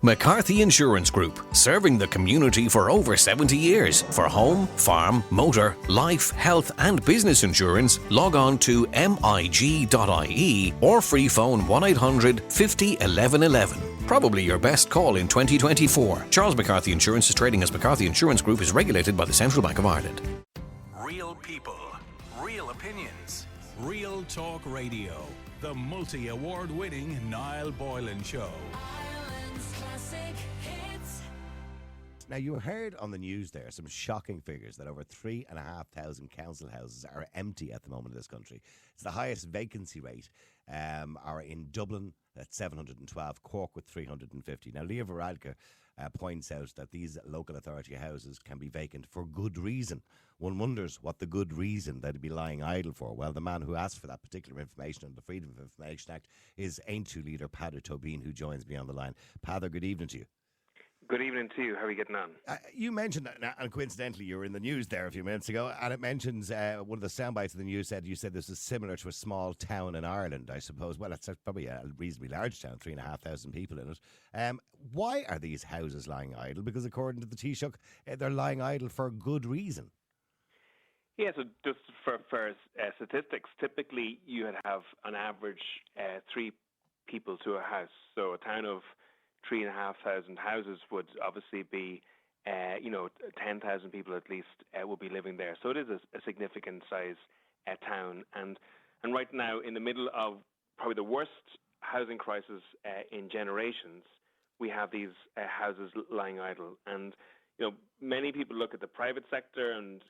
McCarthy Insurance Group, serving the community for over 70 years. For home, farm, motor, life, health and business insurance, log on to mig.ie or free phone 1800 50 11 11. Probably your best call in 2024. Charles McCarthy Insurance is trading as McCarthy Insurance Group, is regulated by the Central Bank of Ireland. Real people, real opinions, real talk radio. The multi-award-winning Niall Boylan Show. Now, you heard on the news there some shocking figures that over 3,500 council houses are empty at the moment in this country. It's the highest vacancy rate are in Dublin at 712, Cork with 350. Now, Leah Varadkar points out that these local authority houses can be vacant for good reason. One wonders what the good reason they'd be lying idle for. Well, the man who asked for that particular information under the Freedom of Information Act is Aintu leader Peadar Tóibín, who joins me on the line. Peadar, good evening to you. Good evening to you. How are you getting on? You mentioned, and coincidentally, you were in the news there a few minutes ago, and it mentions one of the soundbites of the news said this is similar to a small town in Ireland, I suppose. Well, it's probably a reasonably large town, 3,500 people in it. Why are these houses lying idle? Because according to the Taoiseach, they're lying idle for good reason. Yeah, so just for statistics, typically you would have on average 3 people to a house. So a town of 3,500 houses would obviously be, 10,000 people at least will be living there. So it is a significant size town. And right now, in the middle of probably the worst housing crisis in generations, we have these houses lying idle. And, many people look at the private sector and,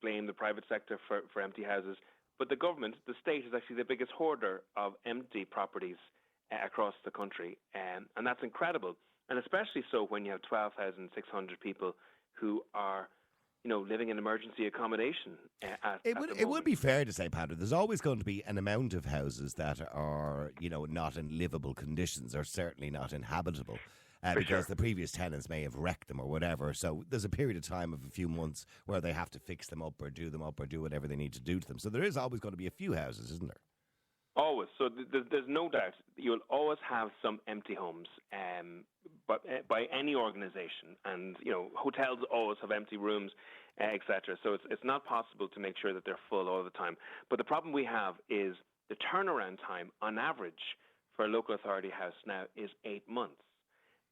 blame the private sector for empty houses. But the government, the state, is actually the biggest hoarder of empty properties across the country, and that's incredible, and especially so when you have 12,600 people who are, living in emergency accommodation. It would be fair to say, Peadar, there's always going to be an amount of houses that are, not in livable conditions or certainly not inhabitable. Because the previous tenants may have wrecked them or whatever. So there's a period of time of a few months where they have to fix them up or do whatever they need to do to them. So there is always going to be a few houses, isn't there? Always. So there's no doubt you'll always have some empty homes, but by any organisation, and hotels always have empty rooms, etc. So it's not possible to make sure that they're full all the time. But the problem we have is the turnaround time on average for a local authority house now is 8 months,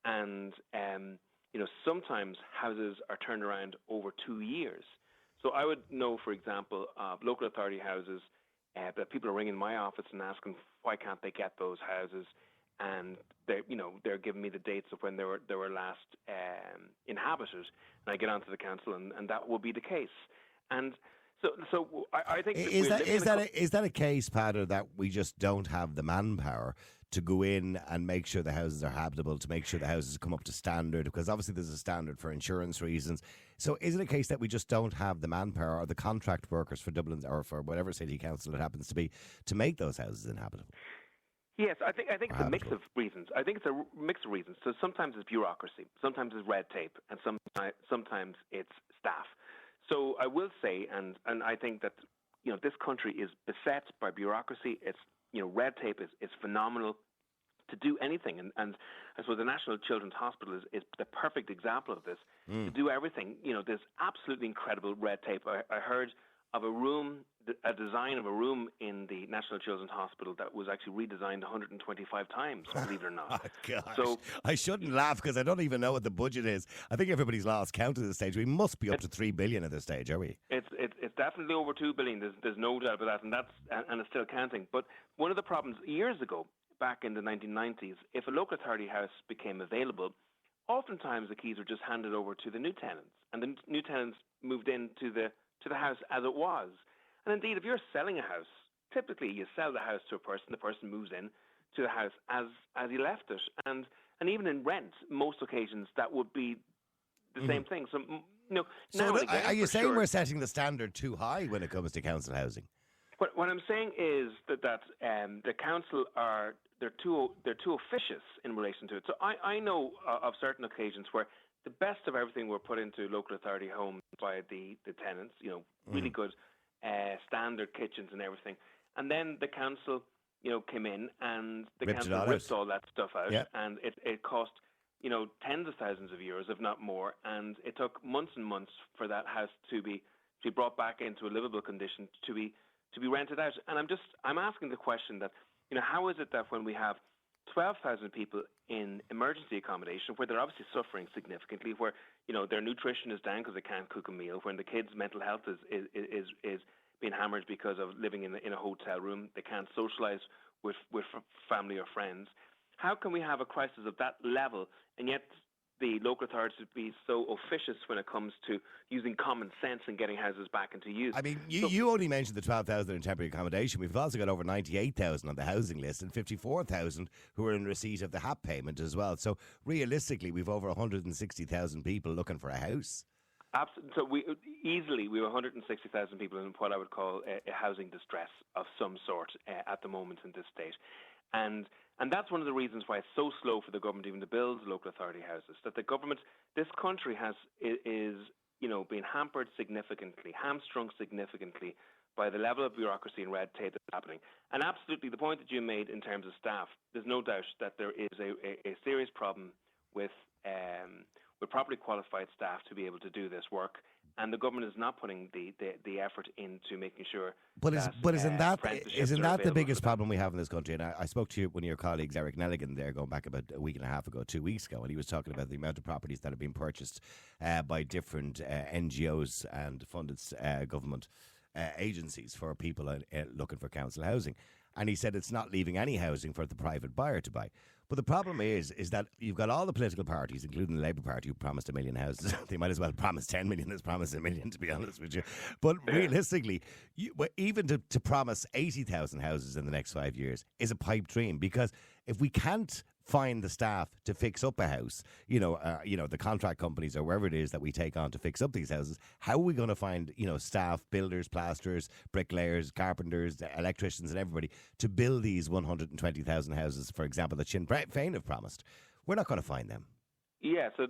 and sometimes houses are turned around over 2 years. So I would know, for example, of local authority houses. But people are ringing my office and asking why can't they get those houses, and they're giving me the dates of when they were last inhabited, and I get onto the council and that will be the case. And so I think is that a case, Peadar, that we just don't have the manpower to go in and make sure the houses are habitable, to make sure the houses come up to standard? Because obviously there's a standard for insurance reasons. So is it a case that we just don't have the manpower or the contract workers for Dublin or for whatever city council it happens to be to make those houses inhabitable? Yes, I think it's a mix of reasons. I think it's a mix of reasons. So sometimes it's bureaucracy, sometimes it's red tape, and sometimes it's staff. So I will say, and I think that this country is beset by bureaucracy. It's red tape is phenomenal to do anything, and I suppose the National Children's Hospital is the perfect example of this. To do everything, there's absolutely incredible red tape. I heard of a design of a room in the National Children's Hospital that was actually redesigned 125 times, believe it or not. Oh, gosh. So I shouldn't laugh because I don't even know what the budget is. I think everybody's lost count at this stage. We must be up to 3 billion at this stage, are we? It's definitely over 2 billion. There's no doubt about that, and it's still counting. But one of the problems years ago, back in the 1990s, if a local authority house became available, oftentimes the keys were just handed over to the new tenants, and the new tenants moved into the house as it was. And indeed, if you're selling a house, typically you sell the house to a person, the person moves in to the house as he left it. And even in rent, most occasions that would be the same thing. So, are you saying we're setting the standard too high when it comes to council housing? What I'm saying is that the council they're too officious in relation to it. So I know of certain occasions where the best of everything were put into local authority homes by the tenants, really good standard kitchens and everything. And then the council, came in and the council ripped all that stuff out, and it cost tens of thousands of euros, if not more, and it took months and months for that house to be brought back into a livable condition, to be rented out. And I'm asking the question that, how is it that when we have 12,000 people in emergency accommodation, where they're obviously suffering significantly, where their nutrition is down because they can't cook a meal, when the kids' mental health is being hammered because of living in a hotel room, they can't socialise with family or friends. How can we have a crisis of that level, and yet the local authorities would be so officious when it comes to using common sense and getting houses back into use? I mean, you only mentioned the 12,000 in temporary accommodation. We've also got over 98,000 on the housing list and 54,000 who are in receipt of the HAP payment as well. So realistically, we've over 160,000 people looking for a house. Absolutely. So we have 160,000 people in what I would call a housing distress of some sort at the moment in this state. And that's one of the reasons why it's so slow for the government even to build local authority houses. That the government, this country is being hampered significantly, hamstrung significantly by the level of bureaucracy and red tape that's happening. And absolutely, the point that you made in terms of staff, there's no doubt that there is a serious problem with properly qualified staff to be able to do this work. And the government is not putting the effort into making sure. But isn't that the biggest problem we have in this country? And I spoke to one of your colleagues, Eric Nelligan, there going back about a week and a half ago, 2 weeks ago, and he was talking about the amount of properties that have been purchased by different NGOs and funded government agencies for people looking for council housing. And he said it's not leaving any housing for the private buyer to buy. But the problem is that you've got all the political parties, including the Labour Party, who promised 1 million houses. They might as well promise 10 million as promise 1 million, to be honest with you. But realistically, even to promise 80,000 houses in the next 5 years is a pipe dream, because if we can't find the staff to fix up a house, the contract companies or wherever it is that we take on to fix up these houses, how are we going to find, staff, builders, plasterers, bricklayers, carpenters, electricians and everybody to build these 120,000 houses, for example, that Sinn Féin have promised? We're not going to find them. Yeah, so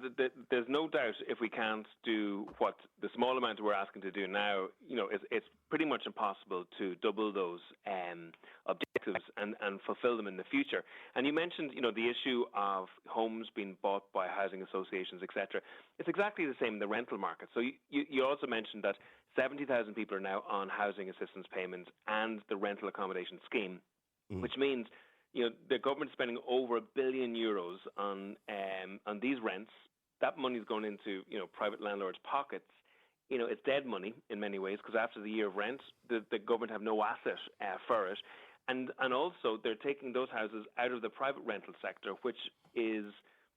there's no doubt if we can't do what the small amount we're asking to do now, it's pretty much impossible to double those objectives and fulfill them in the future. And you mentioned, the issue of homes being bought by housing associations, etc. It's exactly the same in the rental market. So you also mentioned that 70,000 people are now on housing assistance payments and the rental accommodation scheme, which means the government's spending over €1 billion on these rents. That money is going into private landlords' pockets. It's dead money in many ways, because after the year of rent, the government have no asset for it, and also they're taking those houses out of the private rental sector, which is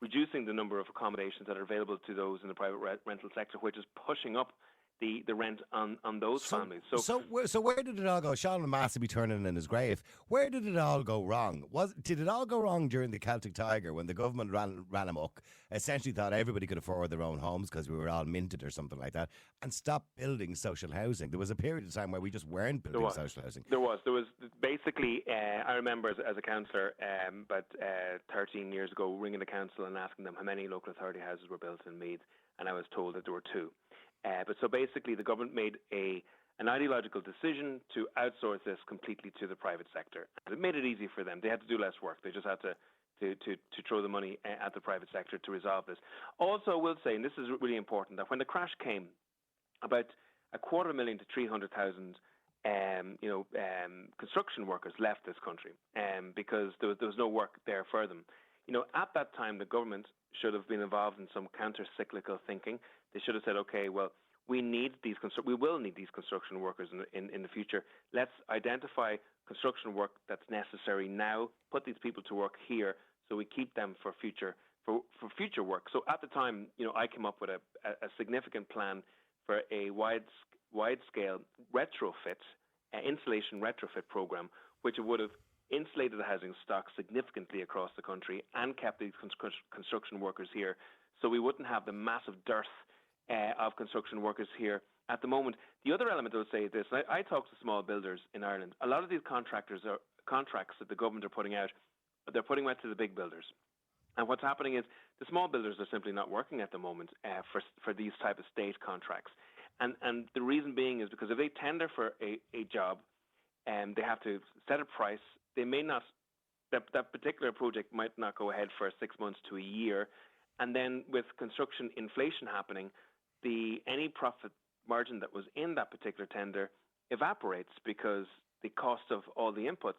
reducing the number of accommodations that are available to those in the private rental sector, which is pushing up the rent on those families. So where did it all go? Sean Massey be turning in his grave. Where did it all go wrong? Did it all go wrong during the Celtic Tiger, when the government ran amok, essentially thought everybody could afford their own homes because we were all minted or something like that, and stopped building social housing? There was a period of time where we just weren't building social housing. There was basically, I remember as a councillor about 13 years ago, ringing the council and asking them how many local authority houses were built in Meath, and I was told that there were 2. But so basically the government made an ideological decision to outsource this completely to the private sector. And it made it easy for them. They had to do less work. They just had to throw the money at the private sector to resolve this. Also, I will say, and this is really important, that when the crash came, about 250,000 to 300,000 construction workers left this country because there was no work there for them. At that time, the government should have been involved in some counter-cyclical thinking. They should have said, okay, well, we will need these construction workers in the future. Let's identify construction work that's necessary now, put these people to work here, so we keep them for future work. So at the time, I came up with a significant plan for a wide-scale retrofit, insulation retrofit program, which would have insulated the housing stock significantly across the country and kept these construction workers here, so we wouldn't have the massive dearth of construction workers here at the moment. The other element I would say is this: I talk to small builders in Ireland. A lot of these contracts that the government are putting out, they're putting out to the big builders. And what's happening is the small builders are simply not working at the moment for these type of state contracts. And the reason being is because if they tender for a job, they have to set a price. They may not, that particular project might not go ahead for 6 months to a year, And then with construction inflation happening, any profit margin that was in that particular tender evaporates because the cost of all the inputs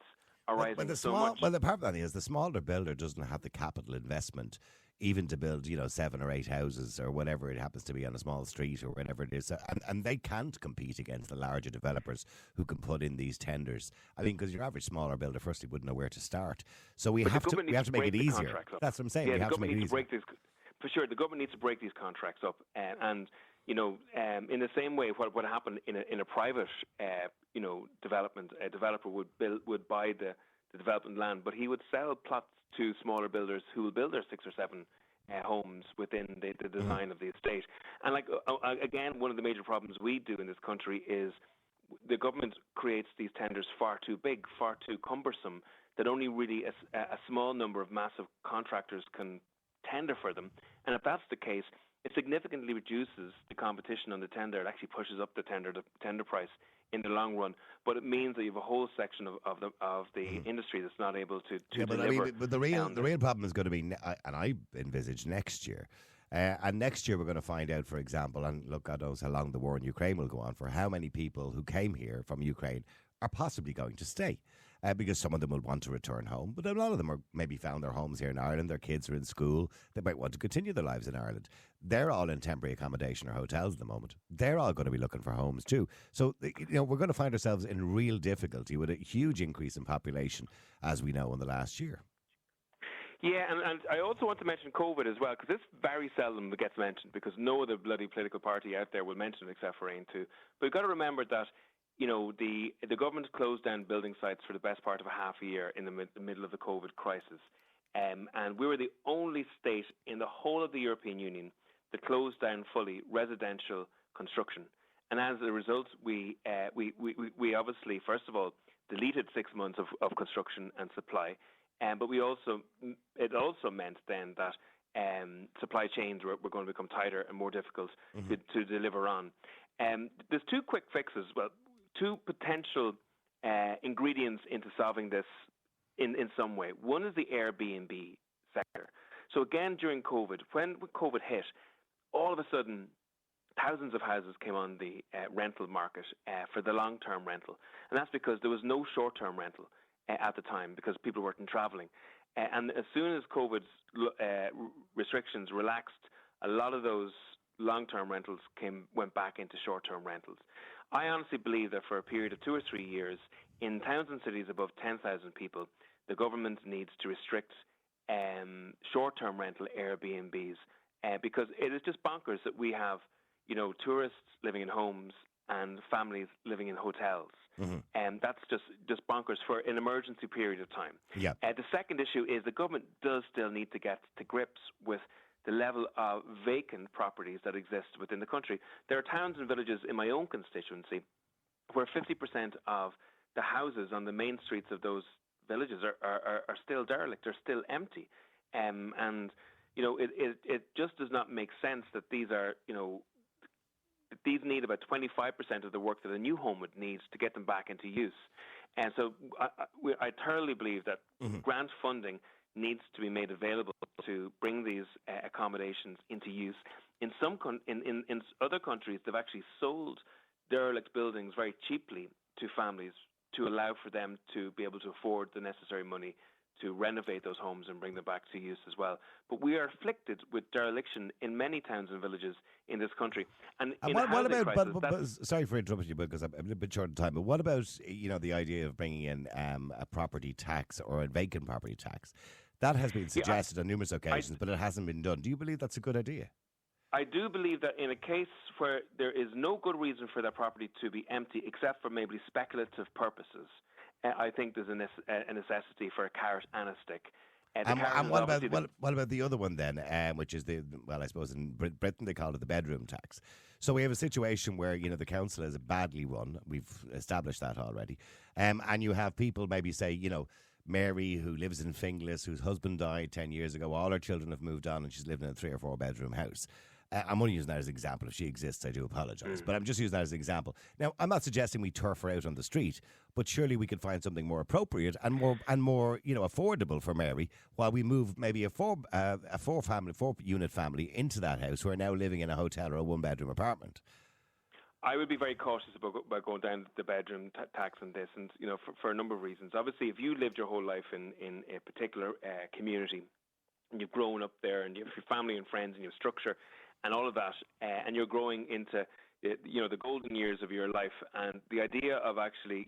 are rising so much. Well, the part of that is the smaller builder doesn't have the capital investment even to build, 7 or 8 houses or whatever it happens to be on a small street or whatever it is. And they can't compete against the larger developers who can put in these tenders. I mean, because your average smaller builder firstly wouldn't know where to start. So we have to make it easier. That's what I'm saying. Yeah, we have to make it easier. For sure, the government needs to break these contracts up. In the same way, what happened in a private, development, a developer would buy the development land, but he would sell plots to smaller builders who will build their 6 or 7 homes within the design of the estate. And again, one of the major problems we do in this country is the government creates these tenders far too big, far too cumbersome, that only really a small number of massive contractors can tender for them. And if that's the case, it significantly reduces the competition on the tender. It actually pushes up the tender price in the long run, but it means that you have a whole section of the industry that's not able to deliver. But the real problem is going to be, and I envisage next year. And next year we're going to find out, for example, and look, God knows how long the war in Ukraine will go on for, how many people who came here from Ukraine are possibly going to stay. Because some of them will want to return home, but a lot of them are maybe found their homes here in Ireland. Their kids are in school. They might want to continue their lives in Ireland. They're all in temporary accommodation or hotels at the moment. They're all going to be looking for homes too. So, we're going to find ourselves in real difficulty with a huge increase in population, as we know, in the last year. Yeah, and I also want to mention COVID as well, because this very seldom gets mentioned, because no other bloody political party out there will mention it except for AIM2. But you've got to remember that the government closed down building sites for the best part of a half a year in the middle of the COVID crisis. And we were the only state in the whole of the European Union that closed down fully residential construction. And as a result, we obviously, first of all, deleted 6 months of construction and supply. But it also meant then that supply chains were going to become tighter and more difficult to deliver on. There's 2 quick fixes. Well, 2 potential ingredients into solving this in some way. One is the Airbnb sector. So again, during COVID, when COVID hit, all of a sudden, thousands of houses came on the rental market for the long-term rental. And that's because there was no short-term rental at the time, because people weren't traveling. And as soon as COVID's restrictions relaxed, a lot of those long-term rentals went back into short-term rentals. I honestly believe that for a period of 2 or 3 years, in towns and cities above 10,000 people, the government needs to restrict short-term rental Airbnbs, because it is just bonkers that we have, tourists living in homes and families living in hotels. And that's just bonkers for an emergency period of time. Yeah. The second issue is the government does still need to get to grips with the level of vacant properties that exist within the country. There are towns and villages in my own constituency where 50% of the houses on the main streets of those villages are still derelict, are still empty. It just does not make sense that these are, these need about 25% of the work that a new home would need to get them back into use. And so I thoroughly believe that grant funding needs to be made available to bring these accommodations into use. In other countries, they've actually sold derelict buildings very cheaply to families to allow for them to be able to afford the necessary money to renovate those homes and bring them back to use as well. But we are afflicted with dereliction in many towns and villages in this country. And what about, sorry for interrupting you, because I'm a bit short of time, but what about, the idea of bringing in a property tax or a vacant property tax? That has been suggested on numerous occasions, but it hasn't been done. Do you believe that's a good idea? I do believe that in a case where there is no good reason for that property to be empty except for maybe speculative purposes, I think there's a necessity for a carrot and a stick. And what about the other one then, which is I suppose in Britain they call it the bedroom tax. So we have a situation where, the council is badly run. We've established that already. And you have people maybe say, Mary, who lives in Finglas, whose husband died 10 years ago, all her children have moved on and she's living in a 3 or 4 bedroom house. I'm only using that as an example. If she exists, I do apologise. But I'm just using that as an example. Now, I'm not suggesting we turf her out on the street, but surely we could find something more appropriate and more affordable for Mary while we move maybe a four unit family into that house who are now living in a hotel or a 1-bedroom apartment. I would be very cautious about going down the bedroom tax on this, and for a number of reasons. Obviously, if you lived your whole life in a particular community, and you've grown up there, and you have your family and friends, and your structure, and all of that, and you're growing into the golden years of your life, and the idea of actually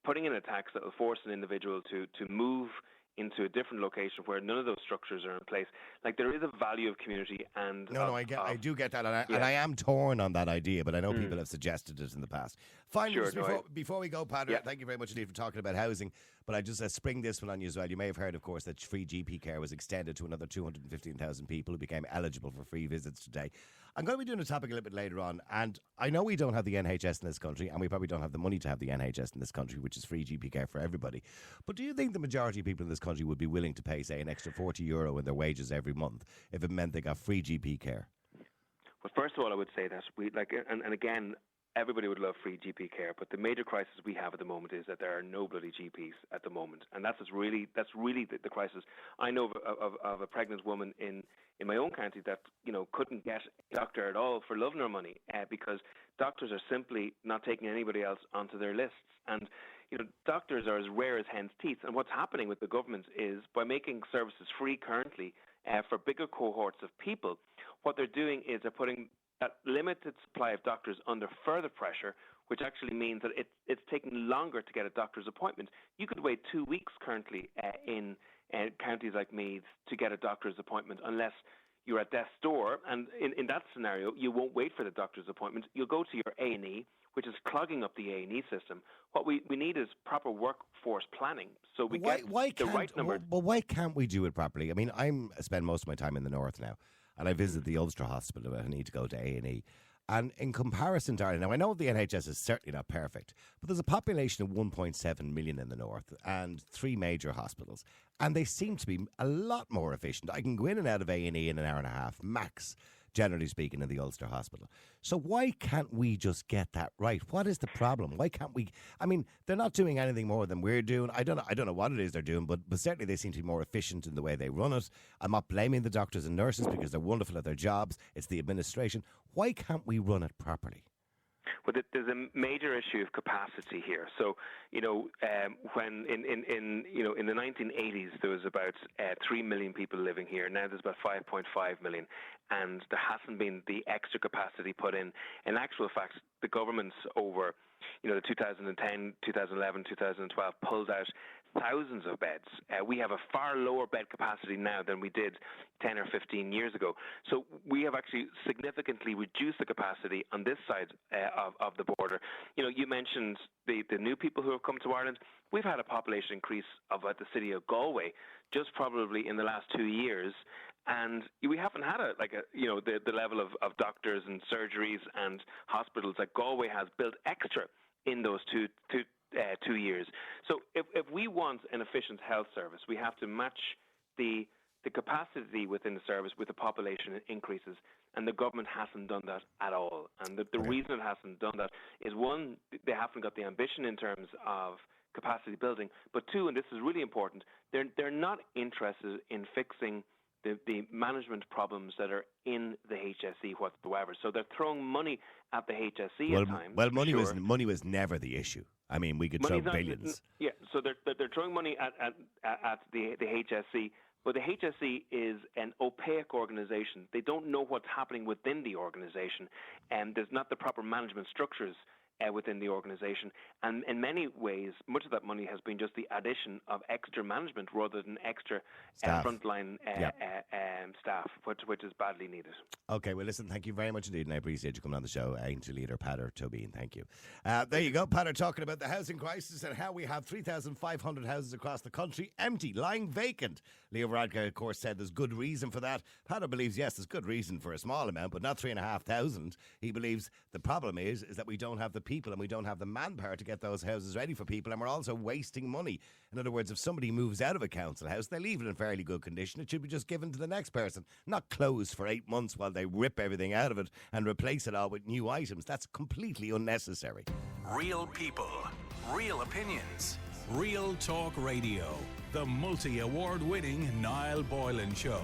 putting in a tax that will force an individual to move into a different location where none of those structures are in place. Like, there is a value of community and... I do get that, and I am torn on that idea, but I know people have suggested it in the past. Finally, before we go, Peadar, thank you very much indeed for talking about housing, but I just spring this one on you as well. You may have heard, of course, that free GP care was extended to another 215,000 people who became eligible for free visits today. I'm going to be doing a topic a little bit later on, and I know we don't have the NHS in this country, and we probably don't have the money to have the NHS in this country, which is free GP care for everybody. But do you think the majority of people in this country would be willing to pay, say, an extra €40 in their wages every month if it meant they got free GP care? Well, first of all, I would say that and again, everybody would love free GP care, but the major crisis we have at the moment is that there are no bloody GPs at the moment, and that's really the crisis. I know of a pregnant woman in my own county that couldn't get a doctor at all for love nor money because doctors are simply not taking anybody else onto their lists, and doctors are as rare as hen's teeth. And what's happening with the government is by making services free currently for bigger cohorts of people, what they're doing is they're putting that limited supply of doctors under further pressure, which actually means that it's taking longer to get a doctor's appointment. You could wait 2 weeks currently in counties like Meath to get a doctor's appointment unless you're at death's door. And in that scenario, you won't wait for the doctor's appointment. You'll go to your A&E, which is clogging up the A&E system. What we need is proper workforce planning. So we get the right number. Well, why can't we do it properly? I mean, I spend most of my time in the north now, and I visit the Ulster Hospital when I need to go to A&E. And in comparison to Ireland, now I know the NHS is certainly not perfect, but there's a population of 1.7 million in the north and 3 major hospitals, and they seem to be a lot more efficient. I can go in and out of A&E in an hour and a half, max, generally speaking, in the Ulster Hospital. So why can't we just get that right? What is the problem? Why can't we? I mean, they're not doing anything more than we're doing. I don't know what it is they're doing, but certainly they seem to be more efficient in the way they run it. I'm not blaming the doctors and nurses because they're wonderful at their jobs. It's the administration. Why can't we run it properly? Well, there's a major issue of capacity here. So, when in the 1980s there was about 3 million people living here. Now there's about 5.5 million, and there hasn't been the extra capacity put in. In actual fact, the governments over the 2010, 2011, 2012 pulled out thousands of beds. We have a far lower bed capacity now than we did 10 or 15 years ago. So we have actually significantly reduced the capacity on this side of the border. You mentioned the new people who have come to Ireland. We've had a population increase of at the city of Galway just probably in the last 2 years. And we haven't had the level of doctors and surgeries and hospitals that Galway has built extra in those two years. So if we want an efficient health service, we have to match the capacity within the service with the population increases, and the government hasn't done that at all. And the reason it hasn't done that is, one, they haven't got the ambition in terms of capacity building, but two, and this is really important, they're not interested in fixing the management problems that are in the HSE whatsoever. So they're throwing money at the HSE at times. Well, money was never the issue. I mean, we could throw billions. Yeah, so they're throwing money at the HSE, but the HSE is an opaque organisation. They don't know what's happening within the organisation, and there's not the proper management structures within the organisation. And in many ways, much of that money has been just the addition of extra management rather than extra frontline staff, which is badly needed. Okay, well, listen, thank you very much indeed, and I appreciate you coming on the show. Angel Leader Peadar Tóibín, thank you. There you go, Peadar talking about the housing crisis and how we have 3,500 houses across the country empty, lying vacant. Leo Varadkar, of course, said there's good reason for that. Peadar believes, yes, there's good reason for a small amount, but not 3,500. He believes the problem is that we don't have the people and we don't have the manpower to get those houses ready for people, and we're also wasting money. In other words, if somebody moves out of a council house, they leave it in fairly good condition. It should be just given to the next person, not closed for 8 months while they rip everything out of it and replace it all with new items. That's completely unnecessary. Real people, real opinions, Real Talk Radio. The multi-award winning Niall Boylan Show.